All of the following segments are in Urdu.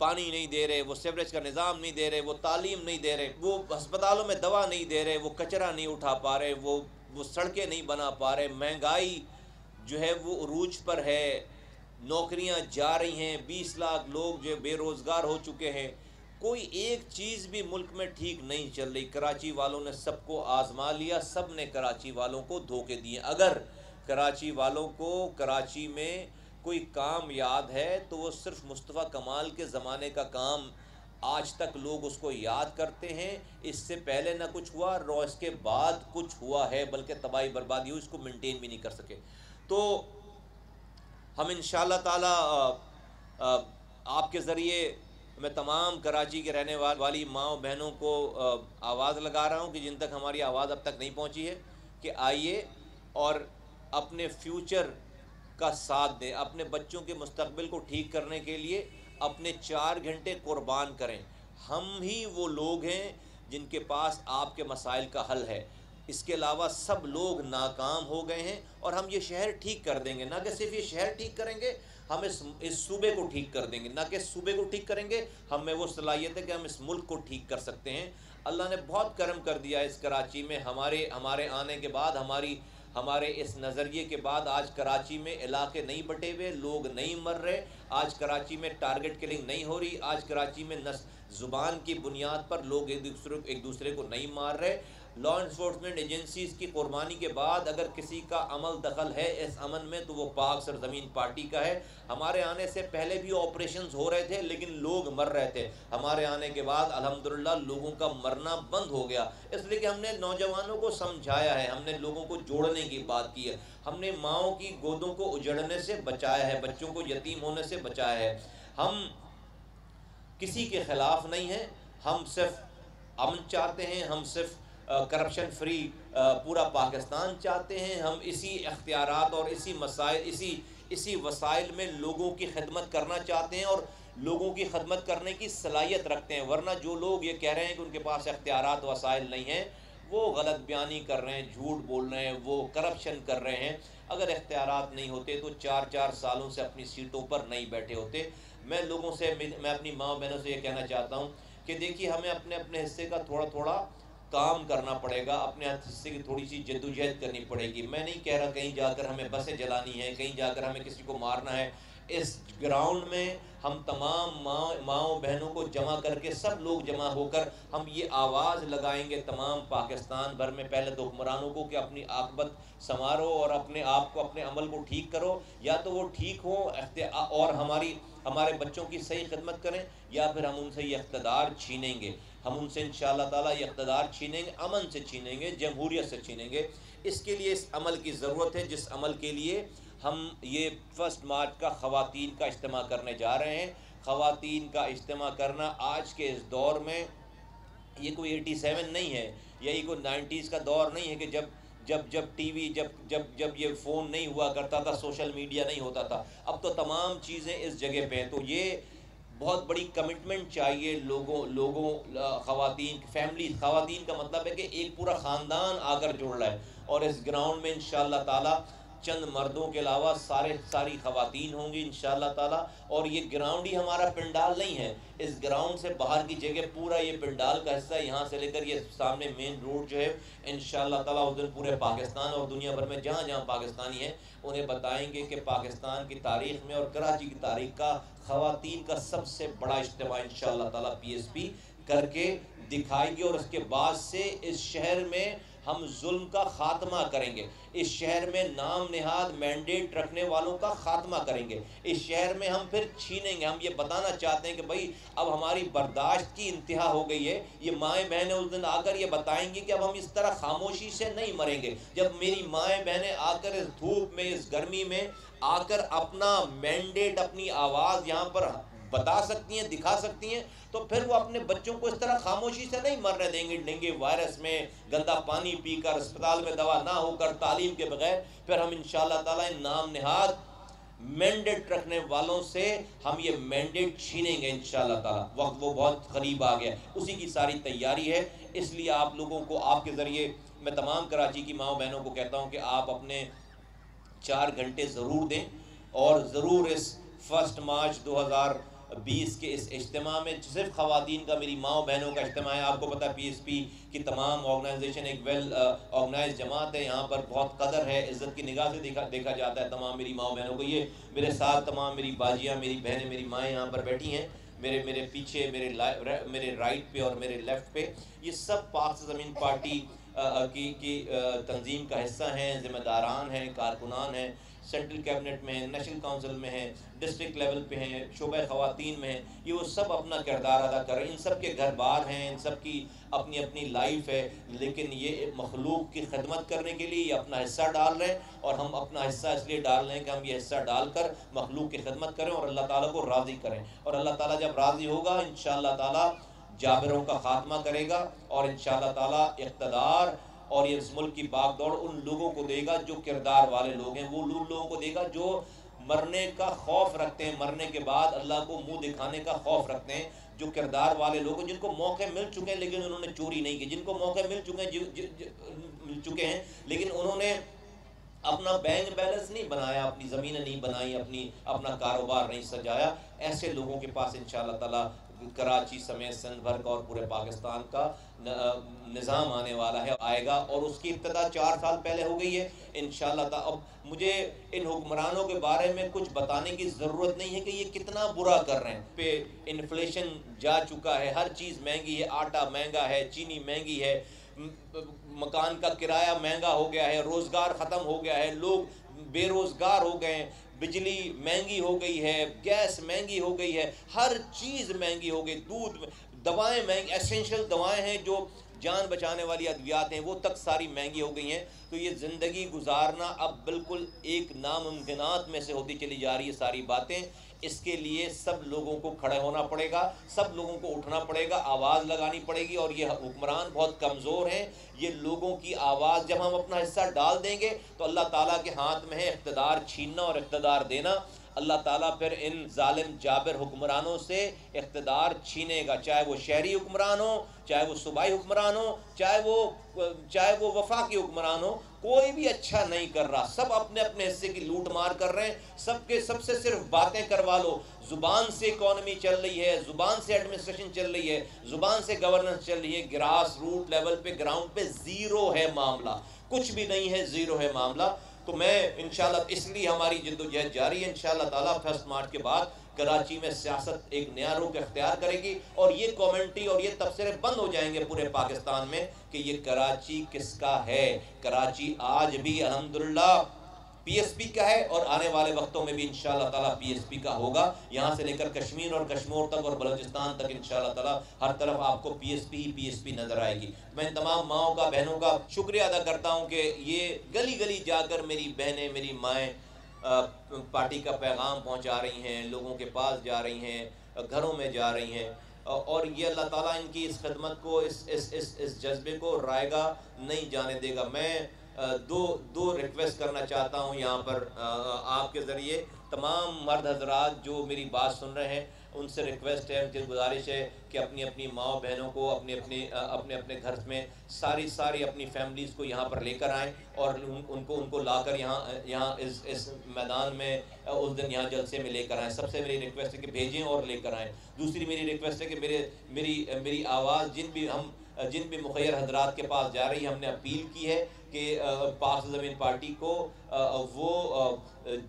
پانی نہیں دے رہے، وہ سیوریج کا نظام نہیں دے رہے، وہ تعلیم نہیں دے رہے، وہ ہسپتالوں میں دوا نہیں دے رہے، وہ کچرا نہیں اٹھا پا رہے، وہ سڑکیں نہیں بنا پا رہے، مہنگائی جو ہے وہ عروج پر ہے، نوکریاں جا رہی ہیں، 20 لاکھ لوگ جو بے روزگار ہو چکے ہیں، کوئی ایک چیز بھی ملک میں ٹھیک نہیں چل رہی۔ کراچی والوں نے سب کو آزما لیا، سب نے کراچی والوں کو دھوکے دیے۔ اگر کراچی والوں کو کراچی میں کوئی کام یاد ہے تو وہ صرف مصطفیٰ کمال کے زمانے کا کام آج تک لوگ اس کو یاد کرتے ہیں۔ اس سے پہلے نہ کچھ ہوا اور اس کے بعد کچھ ہوا ہے، بلکہ تباہی بربادی ہوئی، اس کو مینٹین بھی نہیں کر سکے۔ تو ہم انشاءاللہ تعالی آپ کے ذریعے میں تمام کراچی کے رہنے والی ماؤں بہنوں کو آواز لگا رہا ہوں کہ جن تک ہماری آواز اب تک نہیں پہنچی ہے، کہ آئیے اور اپنے فیوچر کا ساتھ دیں، اپنے بچوں کے مستقبل کو ٹھیک کرنے کے لیے اپنے 4 گھنٹے قربان کریں۔ ہم ہی وہ لوگ ہیں جن کے پاس آپ کے مسائل کا حل ہے، اس کے علاوہ سب لوگ ناکام ہو گئے ہیں، اور ہم یہ شہر ٹھیک کر دیں گے۔ نہ کہ صرف یہ شہر ٹھیک کریں گے، ہم اس صوبے کو ٹھیک کر دیں گے، نہ کہ صوبے کو ٹھیک کریں گے، ہم میں وہ صلاحیت ہے کہ ہم اس ملک کو ٹھیک کر سکتے ہیں۔ اللہ نے بہت کرم کر دیا اس کراچی میں، ہمارے آنے کے بعد، ہمارے اس نظریے کے بعد آج کراچی میں علاقے نہیں بٹے ہوئے، لوگ نہیں مر رہے، آج کراچی میں ٹارگٹ کلنگ نہیں ہو رہی، آج کراچی میں زبان کی بنیاد پر لوگ ایک دوسرے کو نہیں مار رہے۔ لا انفورسمنٹ ایجنسیز کی قربانی کے بعد اگر کسی کا عمل دخل ہے اس امن میں تو وہ پاک سرزمین پارٹی کا ہے۔ ہمارے آنے سے پہلے بھی آپریشنز ہو رہے تھے لیکن لوگ مر رہے تھے، ہمارے آنے کے بعد الحمدللہ لوگوں کا مرنا بند ہو گیا، اس لیے کہ ہم نے نوجوانوں کو سمجھایا ہے، ہم نے لوگوں کو جوڑنے کی بات کی ہے، ہم نے ماؤں کی گودوں کو اجڑنے سے بچایا ہے، بچوں کو یتیم ہونے سے بچایا ہے۔ ہم کسی کے خلاف نہیں ہیں، ہم صرف امن چاہتے ہیں، ہم صرف کرپشن فری پورا پاکستان چاہتے ہیں، ہم اسی اختیارات اور اسی وسائل میں لوگوں کی خدمت کرنا چاہتے ہیں اور لوگوں کی خدمت کرنے کی صلاحیت رکھتے ہیں۔ ورنہ جو لوگ یہ کہہ رہے ہیں کہ ان کے پاس اختیارات وسائل نہیں ہیں، وہ غلط بیانی کر رہے ہیں، جھوٹ بول رہے ہیں، وہ کرپشن کر رہے ہیں۔ اگر اختیارات نہیں ہوتے تو 4 سالوں سے اپنی سیٹوں پر نہیں بیٹھے ہوتے۔ میں اپنی ماں بہنوں سے یہ کہنا چاہتا ہوں کہ دیکھیے ہمیں اپنے حصے کا تھوڑا کام کرنا پڑے گا، اپنے حصے کی تھوڑی سی جدوجہد کرنی پڑے گی۔ میں نہیں کہہ رہا کہیں جا کر ہمیں بسیں جلانی ہیں، کہیں جا کر ہمیں کسی کو مارنا ہے۔ اس گراؤنڈ میں ہم تمام ماؤں بہنوں کو جمع کر کے، سب لوگ جمع ہو کر ہم یہ آواز لگائیں گے تمام پاکستان بھر میں، پہلے تو حکمرانوں کو کہ اپنی عاقبت سنوارو اور اپنے آپ کو، اپنے عمل کو ٹھیک کرو، یا تو وہ ٹھیک ہو اور ہمارے بچوں کی صحیح خدمت کریں، یا پھر ہم ان سے یہ اقتدار چھینیں گے۔ ہم ان سے انشاءاللہ تعالیٰ یہ اقتدار چھینیں گے، امن سے چھینیں گے، جمہوریت سے چھینیں گے۔ اس کے لیے اس عمل کی ضرورت ہے، جس عمل کے لیے ہم یہ 1 مارچ کا خواتین کا اجتماع کرنے جا رہے ہیں۔ خواتین کا اجتماع کرنا آج کے اس دور میں یہ کوئی 87 نہیں ہے، یا یہ کوئی 90s کا دور نہیں ہے کہ جب ٹی وی، جب یہ فون نہیں ہوا کرتا تھا، سوشل میڈیا نہیں ہوتا تھا۔ اب تو تمام چیزیں اس جگہ پہ ہیں، تو یہ بہت بڑی کمٹمنٹ چاہیے لوگوں خواتین کا مطلب ہے کہ ایک پورا خاندان آ کر جڑ رہا ہے، اور اس گراؤنڈ میں انشاءاللہ تعالی چند مردوں کے علاوہ ساری خواتین ہوں گی انشاءاللہ تعالیٰ۔ اور یہ گراؤنڈ ہی ہمارا پنڈال نہیں ہے، اس گراؤنڈ سے باہر کی جگہ پورا یہ پنڈال کا حصہ ہے، یہاں سے لے کر یہ سامنے مین روڈ جو ہے انشاءاللہ تعالیٰ اس دن پورے پاکستان اور دنیا بھر میں جہاں جہاں پاکستانی ہیں انہیں بتائیں گے کہ پاکستان کی تاریخ میں اور کراچی کی تاریخ کا خواتین کا سب سے بڑا اجتماع انشاءاللہ تعالیٰ PSP کر کے دکھائے گی، اور اس کے بعد سے اس شہر میں ہم ظلم کا خاتمہ کریں گے، اس شہر میں نام نہاد مینڈیٹ رکھنے والوں کا خاتمہ کریں گے، اس شہر میں ہم پھر چھینیں گے۔ ہم یہ بتانا چاہتے ہیں کہ بھائی اب ہماری برداشت کی انتہا ہو گئی ہے۔ یہ مائیں بہنیں اس دن آ کر یہ بتائیں گی کہ اب ہم اس طرح خاموشی سے نہیں مریں گے۔ جب میری مائیں بہنیں آ کر اس دھوپ میں، اس گرمی میں آ کر اپنا مینڈیٹ، اپنی آواز یہاں پر بتا سکتی ہیں، دکھا سکتی ہیں، تو پھر وہ اپنے بچوں کو اس طرح خاموشی سے نہیں مرنے دیں گے، ڈینگی وائرس میں، گندا پانی پی کر، اسپتال میں دوا نہ ہو کر، تعلیم کے بغیر۔ پھر ہم انشاءاللہ تعالیٰ ان نام نہاد مینڈیٹ رکھنے والوں سے ہم یہ مینڈیٹ چھینیں گے انشاءاللہ تعالیٰ۔ وقت وہ بہت قریب آ گیا، اسی کی ساری تیاری ہے۔ اس لیے آپ لوگوں کو، آپ کے ذریعے میں تمام کراچی کی ماؤں بہنوں کو کہتا ہوں کہ آپ اپنے 4 گھنٹے ضرور دیں، اور ضرور اس 1 مارچ 20 کے اس اجتماع میں صرف خواتین کا میری ماؤں بہنوں کا اجتماع ہے. آپ کو پتہ پی ایس پی کی تمام آرگنائزیشن ایک ویل آرگنائز جماعت ہے. یہاں پر بہت قدر ہے, عزت کی نگاہ سے دیکھا جاتا ہے تمام میری ماؤں بہنوں کو. یہ میرے ساتھ تمام میری باجیاں, میری بہنیں, میری مائیں یہاں پر بیٹھی ہیں, میرے پیچھے, میرے رائٹ پہ اور میرے لیفٹ پہ. یہ سب پاک سے زمین پارٹی کی تنظیم کا حصہ ہیں, ذمہ داران ہیں, کارکنان ہیں, سینٹرل کیبنٹ میں ہیں, نیشنل کونسل میں ہیں, ڈسٹرکٹ لیول پہ ہیں, شعبہ خواتین میں ہیں. یہ وہ سب اپنا کردار ادا کر رہے ہیں. ان سب کے گھر بار ہیں, ان سب کی اپنی اپنی لائف ہے, لیکن یہ مخلوق کی خدمت کرنے کے لیے یہ اپنا حصہ ڈال رہے ہیں. اور ہم اپنا حصہ اس لیے ڈال رہے ہیں کہ ہم یہ حصہ ڈال کر مخلوق کی خدمت کریں اور اللہ تعالیٰ کو راضی کریں. اور اللہ تعالیٰ جب راضی ہوگا انشاءاللہ تعالیٰ جابروں کا خاتمہ کرے گا, اور انشاءاللہ تعالیٰ اقتدار اور یہ اس ملک کی باغ دوڑ ان لوگوں کو دے گا جو کردار والے لوگ ہیں, وہ لوگوں کو دے گا جو مرنے کا خوف رکھتے ہیں, مرنے کے بعد اللہ کو منہ دکھانے کا خوف رکھتے ہیں, جو کردار والے لوگ ہیں, جن کو موقع مل چکے ہیں لیکن انہوں نے چوری نہیں کی, جن کو موقع مل چکے ہیں لیکن انہوں نے اپنا بینک بیلنس نہیں بنایا, اپنی زمینیں نہیں بنائی, اپنا کاروبار نہیں سجایا. ایسے لوگوں کے پاس انشاءاللہ تعالیٰ کراچی سمیت سندھ بھر کا اور پورے پاکستان کا نظام آنے والا ہے, آئے گا. اور اس کی ابتدا 4 سال پہلے ہو گئی ہے انشاءاللہ تعالیٰ. اب مجھے ان حکمرانوں کے بارے میں کچھ بتانے کی ضرورت نہیں ہے کہ یہ کتنا برا کر رہے ہیں. پہ انفلیشن جا چکا ہے, ہر چیز مہنگی ہے, آٹا مہنگا ہے, چینی مہنگی ہے, مکان کا کرایہ مہنگا ہو گیا ہے, روزگار ختم ہو گیا ہے, لوگ بے روزگار ہو گئے ہیں, بجلی مہنگی ہو گئی ہے, گیس مہنگی ہو گئی ہے, ہر چیز مہنگی ہو گئی, دودھ, دوائیں مہنگی, ایسینشل دوائیں ہیں جو جان بچانے والی ادویات ہیں وہ تک ساری مہنگی ہو گئی ہیں. تو یہ زندگی گزارنا اب بالکل ایک ناممکنات میں سے ہوتی چلی جا رہی ہے ساری باتیں. اس کے لیے سب لوگوں کو کھڑے ہونا پڑے گا, سب لوگوں کو اٹھنا پڑے گا, آواز لگانی پڑے گی. اور یہ حکمران بہت کمزور ہیں, یہ لوگوں کی آواز جب ہم اپنا حصہ ڈال دیں گے تو اللہ تعالیٰ کے ہاتھ میں ہے اقتدار چھیننا اور اقتدار دینا. اللہ تعالیٰ پھر ان ظالم جابر حکمرانوں سے اقتدار چھینے گا, چاہے وہ شہری حکمران ہو, چاہے وہ صوبائی حکمران ہو, چاہے وہ وفاقی حکمران ہو. کوئی بھی اچھا نہیں کر رہا, سب اپنے اپنے حصے کی لوٹ مار کر رہے ہیں. سب سے صرف باتیں کروا لو, زبان سے اکانومی چل رہی ہے, زبان سے ایڈمنسٹریشن چل رہی ہے, زبان سے گورننس چل رہی ہے. گراس روٹ لیول پہ, گراؤنڈ پہ زیرو ہے معاملہ, کچھ بھی نہیں ہے, زیرو ہے معاملہ. تو میں انشاءاللہ اس لیے ہماری جدوجہد جاری ہے. انشاءاللہ تعالیٰ 1 مارچ کے بعد کراچی میں سیاست ایک نیا رخ اختیار کرے گی, اور یہ کامنٹری اور یہ تبصرے بند ہو جائیں گے پورے پاکستان میں کہ یہ کراچی کس کا ہے. کراچی آج بھی الحمدللہ پی ایس پی کا ہے, اور آنے والے وقتوں میں بھی انشاءاللہ تعالیٰ پی ایس پی کا ہوگا. یہاں سے لے کر کشمیر اور کشمور تک اور بلوچستان تک انشاءاللہ تعالیٰ ہر طرف آپ کو پی ایس پی نظر آئے گی. میں ان تمام ماؤں کا, بہنوں کا شکریہ ادا کرتا ہوں کہ یہ گلی گلی جا کر میری بہنیں, میری مائیں پارٹی کا پیغام پہنچا رہی ہیں, لوگوں کے پاس جا رہی ہیں, گھروں میں جا رہی ہیں. اور یہ اللہ تعالیٰ ان کی اس خدمت کو, اس جذبے کو رائے گا نہیں جانے دے گا. میں دو ریکویسٹ کرنا چاہتا ہوں یہاں پر آپ کے ذریعے. تمام مرد حضرات جو میری بات سن رہے ہیں ان سے ریکویسٹ ہے, ان سے گزارش ہے کہ اپنی اپنی ماؤں بہنوں کو اپنے گھر میں ساری اپنی فیملیز کو یہاں پر لے کر آئیں, اور ان کو لا کر یہاں اس میدان میں اس دن یہاں جلسے میں لے کر آئیں. سب سے میری ریکویسٹ ہے کہ بھیجیں اور لے کر آئیں. دوسری میری ریکویسٹ ہے کہ میری آواز جن بھی مخیر حضرات کے پاس جا رہی ہے, ہم نے اپیل کی ہے کہ پاک زمین پارٹی کو وہ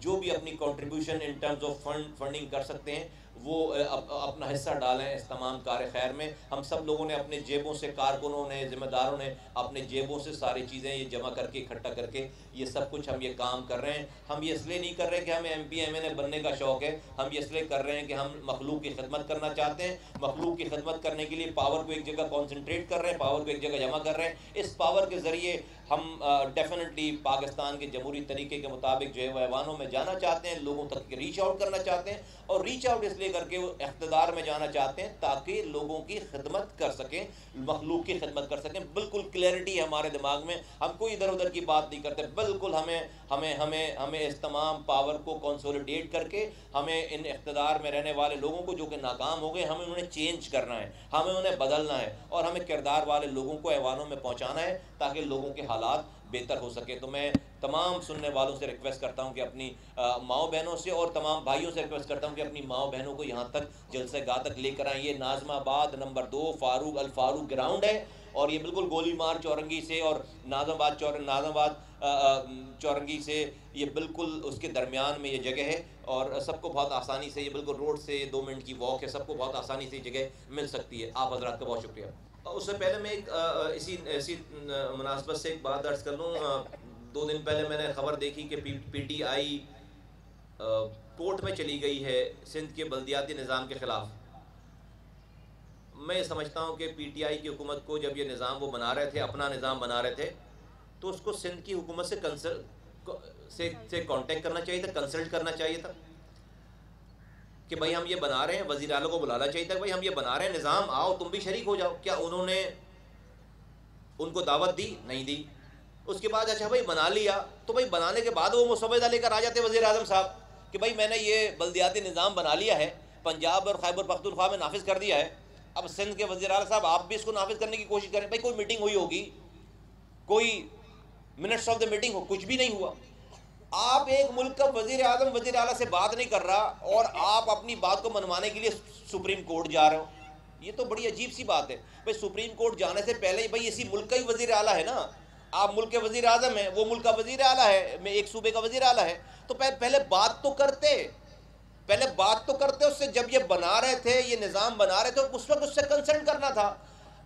جو بھی اپنی contribution in terms of funding کر سکتے ہیں وہ اپنا حصہ ڈالیں اس تمام کار خیر میں. ہم سب لوگوں نے اپنے جیبوں سے, کارکنوں نے, ذمہ داروں نے اپنے جیبوں سے ساری چیزیں یہ جمع کر کے, اکٹھا کر کے یہ سب کچھ ہم یہ کام کر رہے ہیں. ہم یہ اس لیے نہیں کر رہے کہ ہمیں ایم پی ایم این اے بننے کا شوق ہے, ہم یہ اس لیے کر رہے ہیں کہ ہم مخلوق کی خدمت کرنا چاہتے ہیں. مخلوق کی خدمت کرنے کے لیے پاور کو ایک جگہ کانسنٹریٹ کر رہے ہیں, پاور کو ایک جگہ جمع کر رہے ہیں. اس پاور کے ذریعے ہم ڈیفینیٹلی پاکستان کے جمہوری طریقے کے مطابق جو ہے وہ ایوانوں میں جانا چاہتے ہیں, لوگوں تک ریچ آؤٹ کرنا چاہتے ہیں, اور ریچ آؤٹ اس لیے کر کے وہ اقتدار میں جانا چاہتے ہیں تاکہ لوگوں کی خدمت کر سکیں, مخلوق کی خدمت کر سکیں. بالکل کلیئرٹی ہے ہمارے دماغ میں, ہم کوئی ادھر ادھر کی بات نہیں کرتے. بالکل ہمیں اس تمام پاور کو کنسولیڈیٹ کر کے ہمیں ان اقتدار میں رہنے والے لوگوں کو جو کہ ناکام ہو گئے, ہمیں انہیں چینج کرنا ہے, ہمیں انہیں بدلنا ہے, اور ہمیں کردار والے لوگوں کو ایوانوں میں پہنچانا ہے تاکہ لوگوں کے حالات بہتر ہو سکے. تو میں تمام سننے والوں سے ریکویسٹ کرتا ہوں کہ اپنی ماؤں بہنوں سے اور تمام بھائیوں سے ریکویسٹ کرتا ہوں کہ اپنی ماؤں بہنوں کو یہاں تک جلسہ گاہ تک لے کر آئیں. یہ ناظم آباد نمبر 2 فاروق الفاروق گراؤنڈ ہے اور یہ بالکل گولی مار چورنگی سے اور ناظم آباد چورنگی سے یہ بالکل اس کے درمیان میں یہ جگہ ہے اور سب کو بہت آسانی سے یہ بالکل روڈ سے 2 منٹ کی واک ہے, سب کو بہت آسانی سے یہ جگہ مل سکتی ہے. آپ حضرات کا بہت شکریہ. اس سے پہلے میں ایک اسی مناسبت سے ایک بات عرض کر لوں. 2 دن پہلے میں نے خبر دیکھی کہ پی ٹی آئی کورٹ میں چلی گئی ہے سندھ کے بلدیاتی نظام کے خلاف. میں سمجھتا ہوں کہ پی ٹی آئی کی حکومت کو جب یہ نظام وہ بنا رہے تھے, اپنا نظام بنا رہے تھے, تو اس کو سندھ کی حکومت سے کانٹیکٹ کرنا چاہیے تھا, کنسلٹ کرنا چاہیے تھا کہ بھائی ہم یہ بنا رہے ہیں. وزیر اعلیٰ کو بلانا چاہیے تھا کہ بھائی ہم یہ بنا رہے ہیں نظام, آؤ تم بھی شریک ہو جاؤ. کیا انہوں نے ان کو دعوت دی؟ نہیں دی. اس کے بعد اچھا بھائی بنا لیا, تو بھائی بنانے کے بعد وہ مسودہ لے کر آ جاتے وزیر اعظم صاحب کہ بھائی میں نے یہ بلدیاتی نظام بنا لیا ہے, پنجاب اور خیبر پختونخوا میں نافذ کر دیا ہے, اب سندھ کے وزیر اعلیٰ صاحب آپ بھی اس کو نافذ کرنے کی کوشش کریں. بھائی کوئی میٹنگ ہوئی ہوگی, کوئی منٹس آف دا میٹنگ ہو, کچھ بھی نہیں ہوا. آپ ایک ملک کا وزیر اعظم وزیر اعلیٰ سے بات نہیں کر رہا اور آپ اپنی بات کو منوانے کے لیے سپریم کورٹ جا رہے ہو. یہ تو بڑی عجیب سی بات ہے. بھائی سپریم کورٹ جانے سے پہلے بھائی اسی ملک کا ہی وزیر اعلیٰ ہے نا, آپ ملک کے وزیر اعظم ہیں, وہ ملک کا وزیر اعلیٰ ہے, میں ایک صوبے کا وزیر اعلیٰ ہے, تو پہلے بات تو کرتے اس سے. جب یہ بنا رہے تھے, یہ نظام بنا رہے تھے, اس وقت اس سے کنسلٹ کرنا تھا.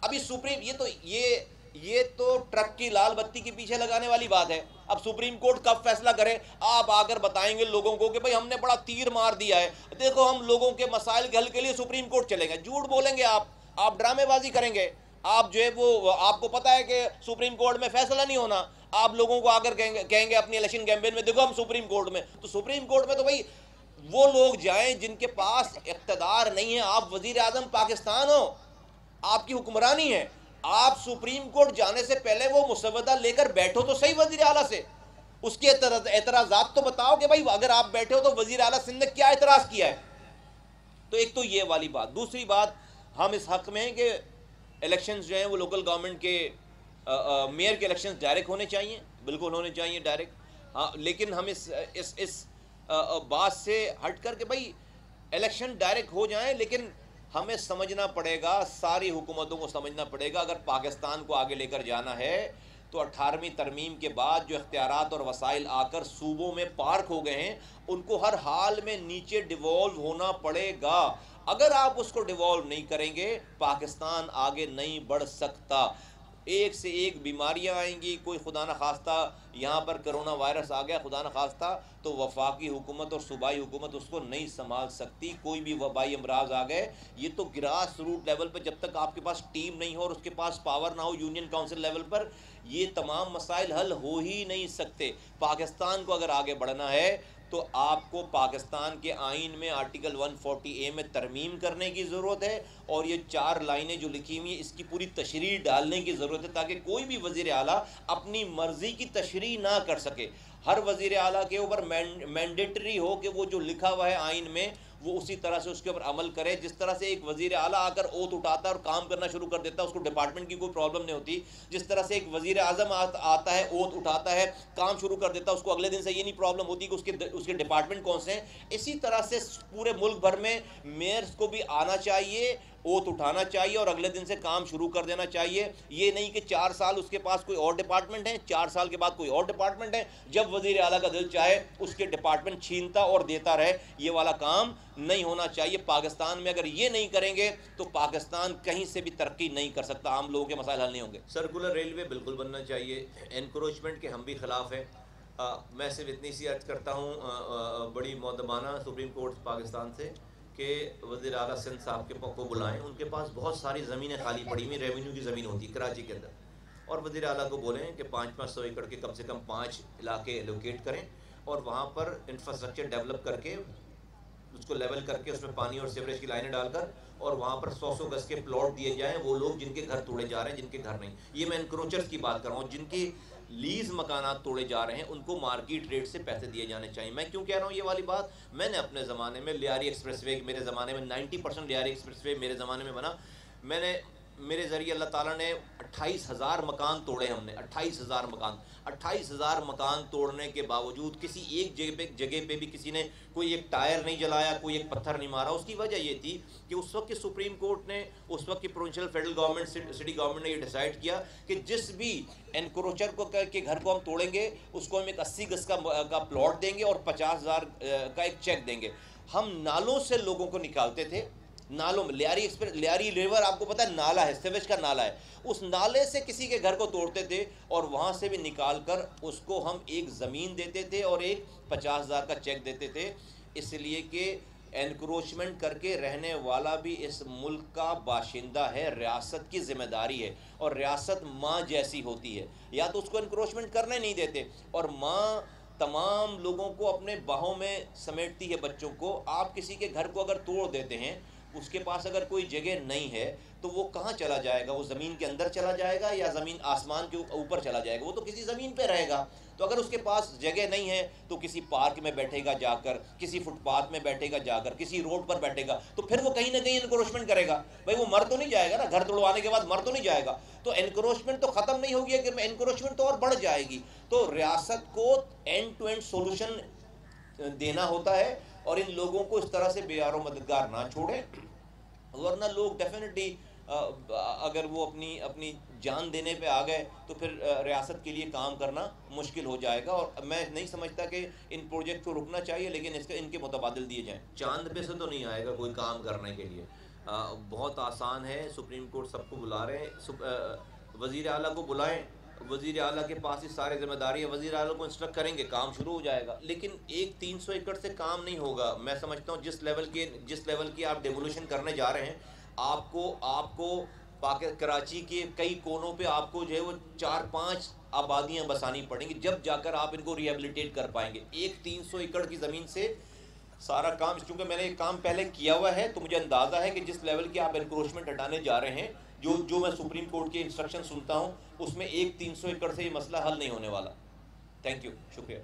ابھی سپریم یہ تو ٹرک کی لال بتی کے پیچھے لگانے والی بات ہے. اب سپریم کورٹ کب فیصلہ کرے, آپ آ کر بتائیں گے لوگوں کو کہ بھئی ہم نے بڑا تیر مار دیا ہے, دیکھو ہم لوگوں کے مسائل کے حل کے لیے سپریم کورٹ چلیں گے. جھوٹ بولیں گے آپ ڈرامے بازی کریں گے. آپ جو ہے وہ آپ کو پتہ ہے کہ سپریم کورٹ میں فیصلہ نہیں ہونا, آپ لوگوں کو آ کر کہیں گے اپنی الیکشن کیمپین میں دیکھو ہم سپریم کورٹ میں. تو سپریم کورٹ میں تو بھئی وہ لوگ جائیں جن کے پاس اقتدار نہیں ہے. آپ وزیر اعظم پاکستان ہو, آپ کی حکمرانی ہے, آپ سپریم کورٹ جانے سے پہلے وہ مسودہ لے کر بیٹھو تو صحیح وزیر اعلیٰ سے, اس کے اعتراضات تو بتاؤ کہ بھائی اگر آپ بیٹھے ہو تو وزیر اعلیٰ سندھ نے کیا اعتراض کیا ہے. تو ایک تو یہ والی بات. دوسری بات, ہم اس حق میں ہیں کہ الیکشنز جو ہیں وہ لوکل گورنمنٹ کے میئر کے الیکشنز ڈائریکٹ ہونے چاہیے, بالکل ہونے چاہیے ڈائریکٹ. ہاں لیکن ہم اس بات سے ہٹ کر کے بھائی الیکشن ڈائریکٹ ہو جائیں, لیکن ہمیں سمجھنا پڑے گا, ساری حکومتوں کو سمجھنا پڑے گا, اگر پاکستان کو آگے لے کر جانا ہے تو 18ویں ترمیم کے بعد جو اختیارات اور وسائل آ کر صوبوں میں پارک ہو گئے ہیں, ان کو ہر حال میں نیچے ڈیوالو ہونا پڑے گا. اگر آپ اس کو ڈیوالو نہیں کریں گے پاکستان آگے نہیں بڑھ سکتا. ایک سے ایک بیماریاں آئیں گی, کوئی خدا نہ خواستہ یہاں پر کرونا وائرس آ گیا خدا نہ خواستہ, تو وفاقی حکومت اور صوبائی حکومت اس کو نہیں سنبھال سکتی. کوئی بھی وبائی امراض آ گئے, یہ تو گراس روٹ لیول پہ جب تک آپ کے پاس ٹیم نہیں ہو اور اس کے پاس پاور نہ ہو یونین کونسل لیول پر, یہ تمام مسائل حل ہو ہی نہیں سکتے. پاکستان کو اگر آگے بڑھنا ہے تو آپ کو پاکستان کے آئین میں آرٹیکل 140A میں ترمیم کرنے کی ضرورت ہے, اور یہ 4 لائنیں جو لکھی ہوئی ہیں اس کی پوری تشریح ڈالنے کی ضرورت ہے, تاکہ کوئی بھی وزیر اعلیٰ اپنی مرضی کی تشریح نہ کر سکے. ہر وزیر اعلیٰ کے اوپر مینڈیٹری ہو کہ وہ جو لکھا ہوا ہے آئین میں وہ اسی طرح سے اس کے اوپر عمل کرے. جس طرح سے ایک وزیر اعلیٰ آ کر اوتھ اٹھاتا ہے اور کام کرنا شروع کر دیتا ہے, اس کو ڈپارٹمنٹ کی کوئی پرابلم نہیں ہوتی. جس طرح سے ایک وزیر اعظم آتا ہے, اوتھ اٹھاتا ہے, کام شروع کر دیتا ہے, اس کو اگلے دن سے یہ نہیں پرابلم ہوتی کہ اس کے ڈپارٹمنٹ کون سے ہیں. اسی طرح سے پورے ملک بھر میں میئرز کو بھی آنا چاہیے, اوتھ اٹھانا چاہیے اور اگلے دن سے کام شروع کر دینا چاہیے. یہ نہیں کہ 4 سال اس کے پاس کوئی اور ڈپارٹمنٹ ہے, 4 سال کے بعد کوئی اور ڈپارٹمنٹ ہے, جب وزیر اعلیٰ کا دل چاہے اس کے ڈپارٹمنٹ چھینتا اور دیتا رہے. یہ والا کام نہیں ہونا چاہیے. پاکستان میں اگر یہ نہیں کریں گے تو پاکستان کہیں سے بھی ترقی نہیں کر سکتا, عام لوگوں کے مسائل حل نہیں ہوں گے. سرکولر ریلوے بالکل بننا چاہیے. انکروچمنٹ کے ہم بھی خلاف ہیں. میں صرف اتنی سی عرض کرتا ہوں بڑی مؤدبانہ سپریم کورٹ پاکستان سے کہ وزیر اعلیٰ سندھ صاحب کو بلائیں. ان کے پاس بہت ساری زمینیں خالی پڑی ہوئی, ریونیو کی زمین ہوتی ہے کراچی کے اندر, اور وزیر اعلیٰ کو بولیں کہ 500 ایکڑ کے کم سے کم 5 علاقے ایلوکیٹ کریں اور وہاں پر انفراسٹرکچر ڈیولپ کر کے اس کو لیول کر کے اس میں پانی اور سیوریج کی لائنیں ڈال کر اور وہاں پر 100 گز کے پلاٹ دیے جائیں. وہ لوگ جن کے گھر توڑے جا رہے ہیں, جن کے گھر نہیں, یہ میں انکروچرز کی بات کر رہا ہوں, جن کی لیز مکانات توڑے جا رہے ہیں ان کو مارکیٹ ریٹ سے پیسے دیے جانے چاہیے. میں کیوں کہہ رہا ہوں یہ والی بات, میں نے اپنے زمانے میں لیاری ایکسپریس وے, میرے زمانے میں 90% لیاری ایکسپریس وے میرے زمانے میں بنا. میں نے میرے ذریعے اللہ تعالیٰ نے 28,000 مکان توڑے ہم نے، 28,000 مکان توڑنے کے باوجود کسی ایک جگہ پہ بھی کسی نے کوئی ایک ٹائر نہیں جلایا، کوئی ایک پتھر نہیں مارا۔ اس کی وجہ یہ تھی کہ اس وقت کی سپریم کورٹ نے، اس وقت کی provincial federal government, city government نے یہ ڈیسائیڈ کیا کہ جس بھی انکروچر کو کے گھر کو ہم توڑیں گے اس کو ہم ایک 80 گز کا پلاٹ دیں گے اور 50,000 کا ایک چیک دیں گے۔ ہم نالوں سے لوگوں کو نکالتے تھے، نالوں میں، لیاری ریور آپ کو پتہ ہے نالا ہے، سیویج کا نالا ہے، اس نالے سے کسی کے گھر کو توڑتے تھے اور وہاں سے بھی نکال کر اس کو ہم ایک زمین دیتے تھے اور ایک 50,000 کا چیک دیتے تھے، اس لیے کہ انکروچمنٹ کر کے رہنے والا بھی اس ملک کا باشندہ ہے، ریاست کی ذمہ داری ہے، اور ریاست ماں جیسی ہوتی ہے، یا تو اس کو انکروچمنٹ کرنے نہیں دیتے، اور ماں تمام لوگوں کو اپنے باہوں میں سمیٹتی ہے، بچوں کو۔ آپ کسی کے گھر کو اگر توڑ دیتے ہیں، اس کے پاس اگر کوئی جگہ نہیں ہے تو وہ کہاں چلا جائے گا؟ وہ زمین کے اندر چلا جائے گا یا زمین آسمان کے اوپر چلا جائے گا؟ وہ تو کسی زمین پہ رہے گا۔ تو اگر اس کے پاس جگہ نہیں ہے تو کسی پارک میں بیٹھے گا جا کر، کسی فٹ پاتھ میں بیٹھے گا جا کر، کسی روڈ پر بیٹھے گا، تو پھر وہ کہیں نہ کہیں انکروچمنٹ کرے گا۔ بھائی وہ مر تو نہیں جائے گا نا، گھر توڑوانے کے بعد مر تو نہیں جائے گا، تو انکروچمنٹ تو ختم نہیں ہوگی، کہ انکروچمنٹ تو اور بڑھ جائے گی۔ تو ریاست کو اینڈ ٹو اینڈ سولوشن دینا ہوتا ہے، اور ان لوگوں کو اس طرح سے بے یار و مددگار نہ چھوڑیں، ورنہ لوگ ڈیفینیٹلی اگر وہ اپنی جان دینے پہ آ گئے تو پھر ریاست کے لیے کام کرنا مشکل ہو جائے گا۔ اور میں نہیں سمجھتا کہ ان پروجیکٹ کو رکنا چاہیے، لیکن ان کے متبادل دیے جائیں۔ چاند پہ سے تو نہیں آئے گا کوئی کام کرنے کے لیے، بہت آسان ہے۔ سپریم کورٹ سب کو بلا رہے ہیں، وزیر اعلیٰ کو بلائیں، وزیر اعلیٰ کے پاس یہ سارے ذمہ داری ہے، وزیر اعلیٰ کو انسٹرکٹ کریں گے، کام شروع ہو جائے گا۔ لیکن 300 ایکڑ سے کام نہیں ہوگا۔ میں سمجھتا ہوں جس لیول کی آپ ڈیمولیشن کرنے جا رہے ہیں، آپ کو کراچی کے کئی کونوں پہ آپ کو جو ہے وہ 4-5 آبادیاں بسانی پڑیں گی، جب جا کر آپ ان کو ریہیبلیٹیٹ کر پائیں گے۔ 300 ایکڑ کی زمین سے سارا کام، چونکہ میں نے یہ کام پہلے کیا ہوا ہے تو مجھے اندازہ ہے کہ جس لیول کی آپ انکروچمنٹ ہٹانے جا رہے ہیں، جو میں سپریم کورٹ کے انسٹرکشن سنتا ہوں، اس میں 300 ایکڑ سے یہ مسئلہ حل نہیں ہونے والا۔ تھینک یو، شکریہ۔